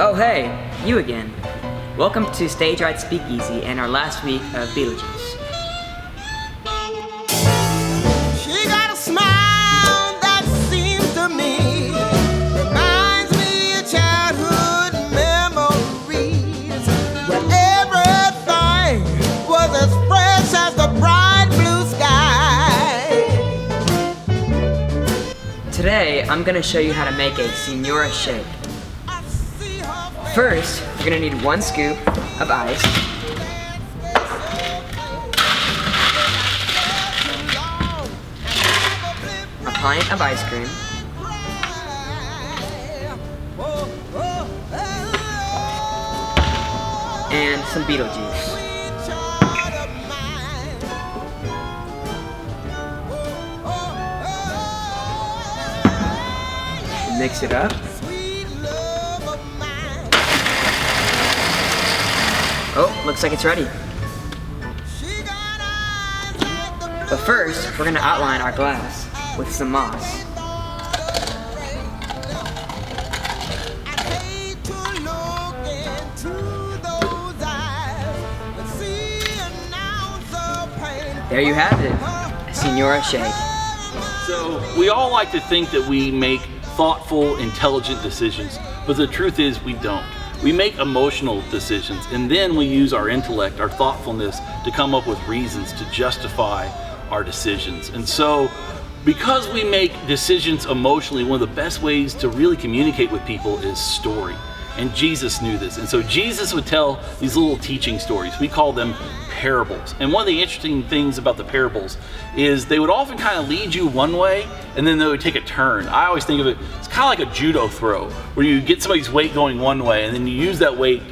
Oh hey, you again. Welcome to Stage Right Speakeasy and our last week of Beetlejuice. She got a smile that seems to me reminds me of childhood memories when everything was as fresh as the bright blue sky. Today, I'm going to show you how to make a Senora shake. First, you're going to need 1 scoop of ice, a pint of ice cream, and some Beetlejuice. Mix it up. Oh, looks like it's ready. But first, we're going to outline our glass with some moss. There you have it, a Senora shake. So we all like to think that we make thoughtful, intelligent decisions, but the truth is we don't. We make emotional decisions, and then we use our intellect, our thoughtfulness, to come up with reasons to justify our decisions. And so, because we make decisions emotionally, one of the best ways to really communicate with people is story. And Jesus knew this. And so Jesus would tell these little teaching stories. We call them parables. And one of the interesting things about the parables is they would often kind of lead you one way and then they would take a turn. I always think of it, it's kind of like a judo throw where you get somebody's weight going one way and then you use that weight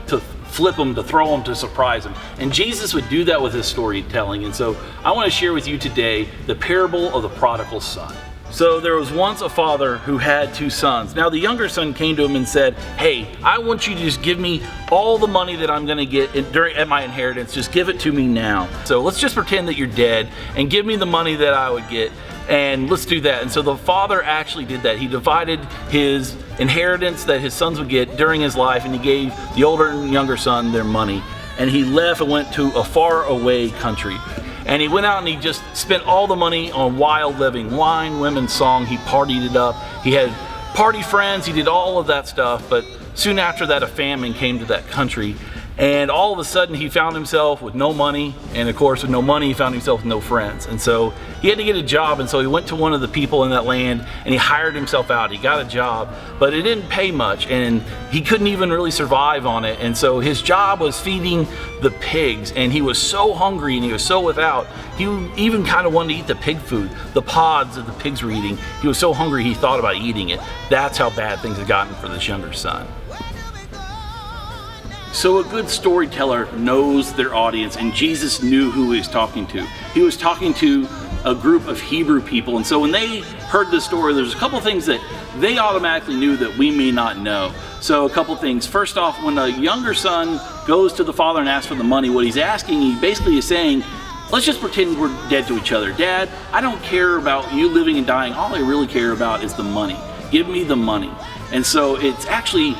to flip them, to throw them, to surprise them. And Jesus would do that with his storytelling. And so I want to share with you today the parable of the prodigal son. So there was once a father who had 2 sons. Now the younger son came to him and said, hey, I want you to just give me all the money that I'm going to get at my inheritance. Just give it to me now. So let's just pretend that you're dead and give me the money that I would get. And let's do that. And so the father actually did that. He divided his inheritance that his sons would get during his life, and he gave the older and younger son their money. And he left and went to a far away country. And he went out and he just spent all the money on wild living, wine, women, song. He partied it up. He had party friends. He did all of that stuff. But soon after that, a famine came to that country. And all of a sudden, he found himself with no money. And of course, with no money, he found himself with no friends. And so he had to get a job. And so he went to one of the people in that land and he hired himself out. He got a job, but it didn't pay much. And he couldn't even really survive on it. And so his job was feeding the pigs. And he was so hungry and he was so without. He even kind of wanted to eat the pig food, the pods that the pigs were eating. He was so hungry he thought about eating it. That's how bad things had gotten for this younger son. So a good storyteller knows their audience, and Jesus knew who he was talking to. He was talking to a group of Hebrew people, and so when they heard the story, there's a couple things that they automatically knew that we may not know. So a couple things. First off, when a younger son goes to the father and asks for the money, what he's asking, he basically is saying, let's just pretend we're dead to each other. Dad, I don't care about you living and dying. All I really care about is the money. Give me the money. And so it's actually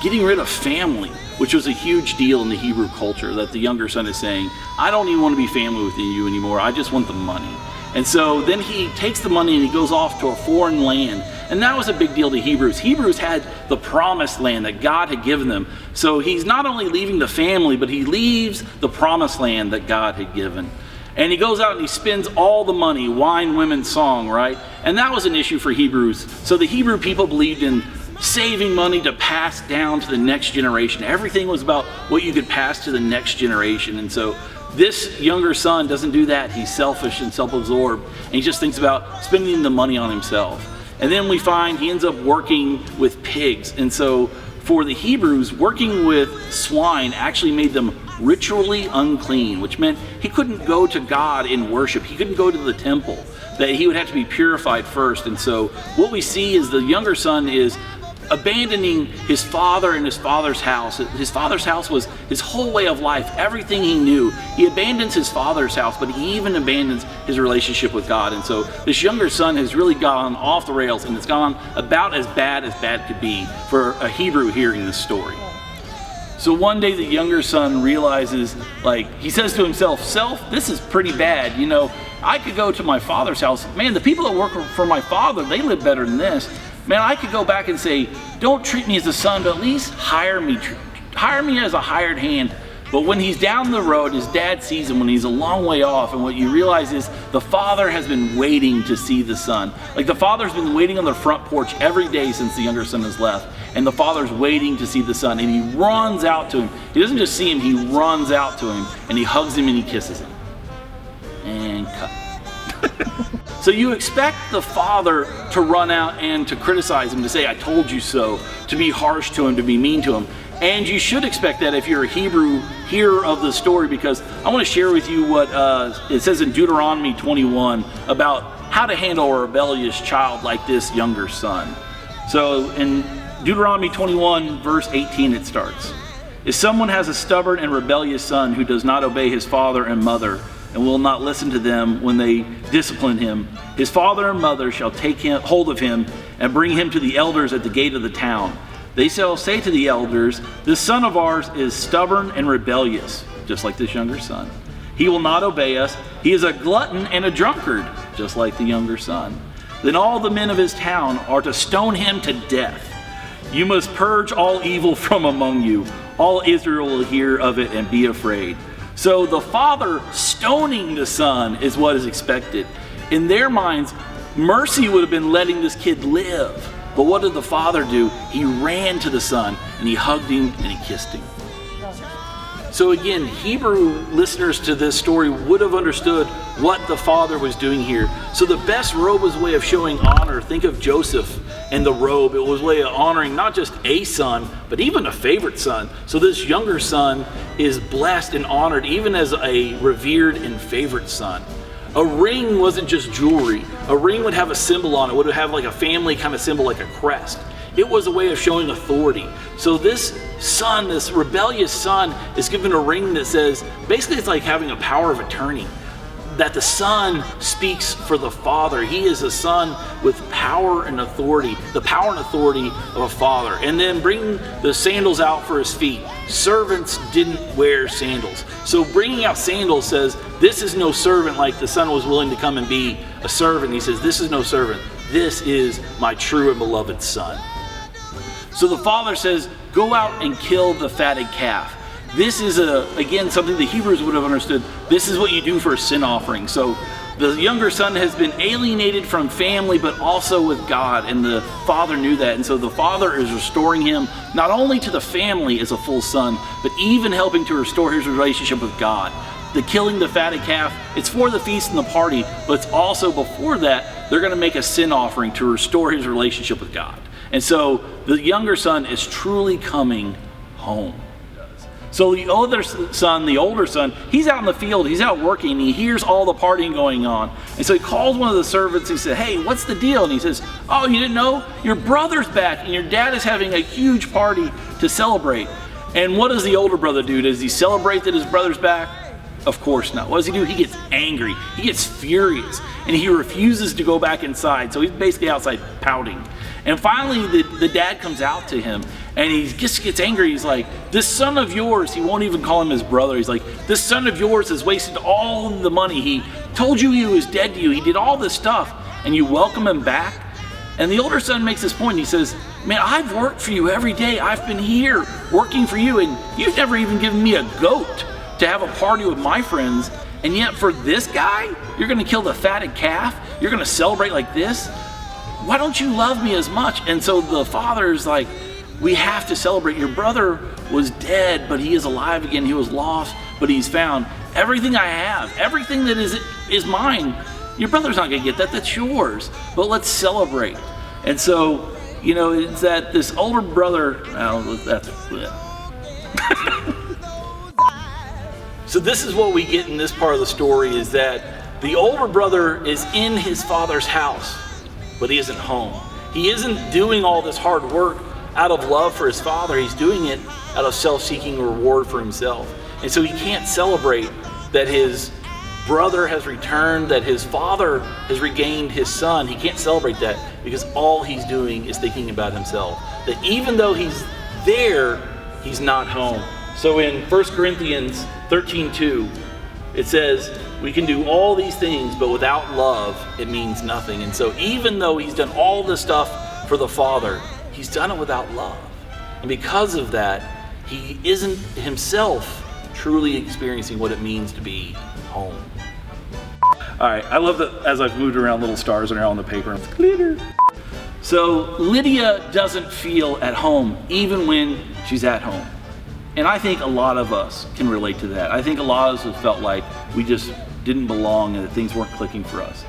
getting rid of family, which was a huge deal in the Hebrew culture, that the younger son is saying, I don't even want to be family with you anymore, I just want the money. And so then he takes the money and he goes off to a foreign land. And that was a big deal to Hebrews. Hebrews had the promised land that God had given them. So he's not only leaving the family, but he leaves the promised land that God had given. And he goes out and he spends all the money, wine, women, song, right? And that was an issue for Hebrews. So the Hebrew people believed in saving money to pass down to the next generation. Everything was about what you could pass to the next generation. And so this younger son doesn't do that. He's selfish and self-absorbed, and he just thinks about spending the money on himself. And then we find he ends up working with pigs. And so for the Hebrews, working with swine actually made them ritually unclean, which meant he couldn't go to God in worship. He couldn't go to the temple, that he would have to be purified first. And so what we see is the younger son is abandoning his father and his father's house. His father's house was his whole way of life, everything he knew. He abandons his father's house, but he even abandons his relationship with God. And so this younger son has really gone off the rails, and it's gone about as bad could be for a Hebrew hearing this story. So one day the younger son realizes, he says to himself, "Self, this is pretty bad. I could go to my father's house. Man, the people that work for my father, they live better than this. Man, I could go back and say, don't treat me as a son, but at least hire me as a hired hand." But when he's down the road, his dad sees him when he's a long way off, and what you realize is the father has been waiting to see the son. The father's been waiting on the front porch every day since the younger son has left, and the father's waiting to see the son, and he runs out to him. He doesn't just see him, he runs out to him, and he hugs him and he kisses him. And cut. So you expect the father to run out and to criticize him, to say, "I told you so," to be harsh to him, to be mean to him. And you should expect that if you're a Hebrew hearer of the story, because I want to share with you what it says in Deuteronomy 21 about how to handle a rebellious child like this younger son. So in Deuteronomy 21 verse 18 it starts, "If someone has a stubborn and rebellious son who does not obey his father and mother and will not listen to them when they discipline him, his father and mother shall take hold of him and bring him to the elders at the gate of the town. They shall say to the elders, 'This son of ours is stubborn and rebellious,' just like this younger son. 'He will not obey us. He is a glutton and a drunkard,' just like the younger son. Then all the men of his town are to stone him to death. You must purge all evil from among you. All Israel will hear of it and be afraid." So the father stoning the son is what is expected. In their minds, mercy would have been letting this kid live. But what did the father do? He ran to the son and he hugged him and he kissed him. So again, Hebrew listeners to this story would have understood what the father was doing here. So the best robe was a way of showing honor. Think of Joseph and the robe. It was a way of honoring not just a son, but even a favorite son. So this younger son is blessed and honored even as a revered and favorite son. A ring wasn't just jewelry. A ring would have a symbol on it. It would have a family kind of symbol, like a crest. It was a way of showing authority. So this son, this rebellious son, is given a ring that says, basically it's like having a power of attorney, that the son speaks for the father. He is a son with power and authority, the power and authority of a father. And then bring the sandals out for his feet. Servants didn't wear sandals. So bringing out sandals says, this is no servant like the son was willing to come and be a servant. He says, this is no servant. This is my true and beloved son. So the father says, go out and kill the fatted calf. This is, again, something the Hebrews would have understood. This is what you do for a sin offering. So the younger son has been alienated from family, but also with God, and the father knew that. And so the father is restoring him not only to the family as a full son, but even helping to restore his relationship with God. The killing the fatted calf, it's for the feast and the party, but it's also before that, they're going to make a sin offering to restore his relationship with God. And so the younger son is truly coming home. So the older son, he's out in the field, he's out working, and he hears all the partying going on. And so he calls one of the servants, he said, hey, what's the deal? And he says, oh, you didn't know? Your brother's back, and your dad is having a huge party to celebrate. And what does the older brother do? Does he celebrate that his brother's back? Of course not. What does he do? He gets angry, he gets furious, and he refuses to go back inside. So he's basically outside pouting. And finally, the dad comes out to him, and he just gets angry. He's like, this son of yours, he won't even call him his brother. He's like, this son of yours has wasted all the money. He told you he was dead to you. He did all this stuff, and you welcome him back? And the older son makes this point. He says, man, I've worked for you every day. I've been here working for you, and you've never even given me a goat to have a party with my friends. And yet for this guy, you're going to kill the fatted calf? You're going to celebrate like this? Why don't you love me as much? And so the father's like, we have to celebrate. Your brother was dead, but he is alive again. He was lost, but he's found. Everything I have, everything that is mine, your brother's not going to get that. That's yours. But let's celebrate. And so, it's that this older brother, So this is what we get in this part of the story, is that the older brother is in his father's house, but he isn't home. He isn't doing all this hard work, out of love for his father. He's doing it out of self-seeking reward for himself. And so he can't celebrate that his brother has returned, that his father has regained his son. He can't celebrate that because all he's doing is thinking about himself. That even though he's there, he's not home. So in 1 Corinthians 13:2, it says, we can do all these things, but without love, it means nothing. And so even though he's done all this stuff for the Father, he's done it without love. And because of that, he isn't himself truly experiencing what it means to be home. All right, I love that as I've moved around, little stars are now on the paper. It's glitter. So Lydia doesn't feel at home even when she's at home. And I think a lot of us can relate to that. I think a lot of us have felt like we just didn't belong and that things weren't clicking for us.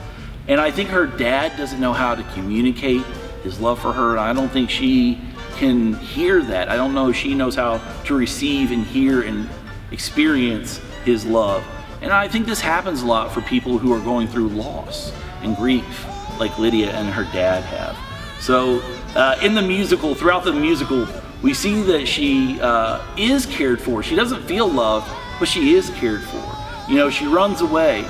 And I think her dad doesn't know how to communicate his love for her. And I don't think she can hear that. I don't know if she knows how to receive and hear and experience his love. And I think this happens a lot for people who are going through loss and grief like Lydia and her dad have. So in the musical, throughout the musical, we see that she is cared for. She doesn't feel loved, but she is cared for. You know, she runs away.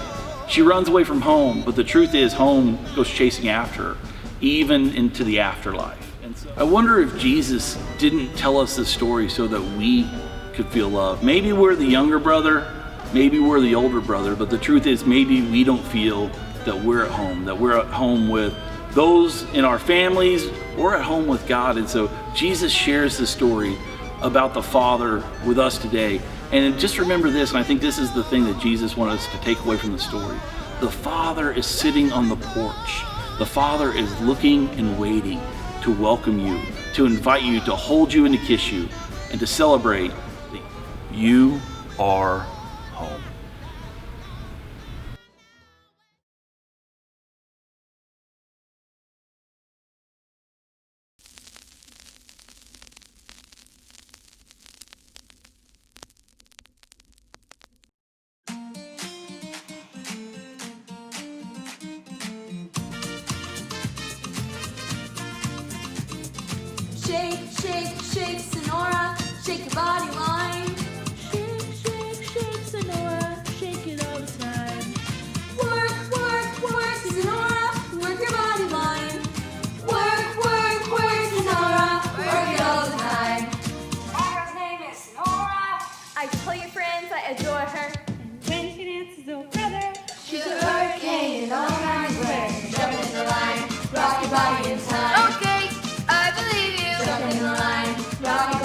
She runs away from home, but the truth is home goes chasing after her, even into the afterlife. And so I wonder if Jesus didn't tell us this story so that we could feel love. Maybe we're the younger brother, maybe we're the older brother, but the truth is maybe we don't feel that we're at home with those in our families or at home with God. And so Jesus shares this story about the Father with us today. And just remember this, and I think this is the thing that Jesus wanted us to take away from the story. The Father is sitting on the porch. The Father is looking and waiting to welcome you, to invite you, to hold you and to kiss you, and to celebrate that you are home. Shake, shake, shake, Sonora, shake your body line. Shake, shake, shake, Sonora, shake it all the time. Work, work, work, Sonora, work your body line. Work, work, work, Sonora, work it all the time. Sonora's name is Sonora. I tell your friends I adore her. And when she dances, oh brother, She's a hurricane in all kinds of ways. Jump in the line, rock your body in time. okay, I believe you. Jump in the line, rock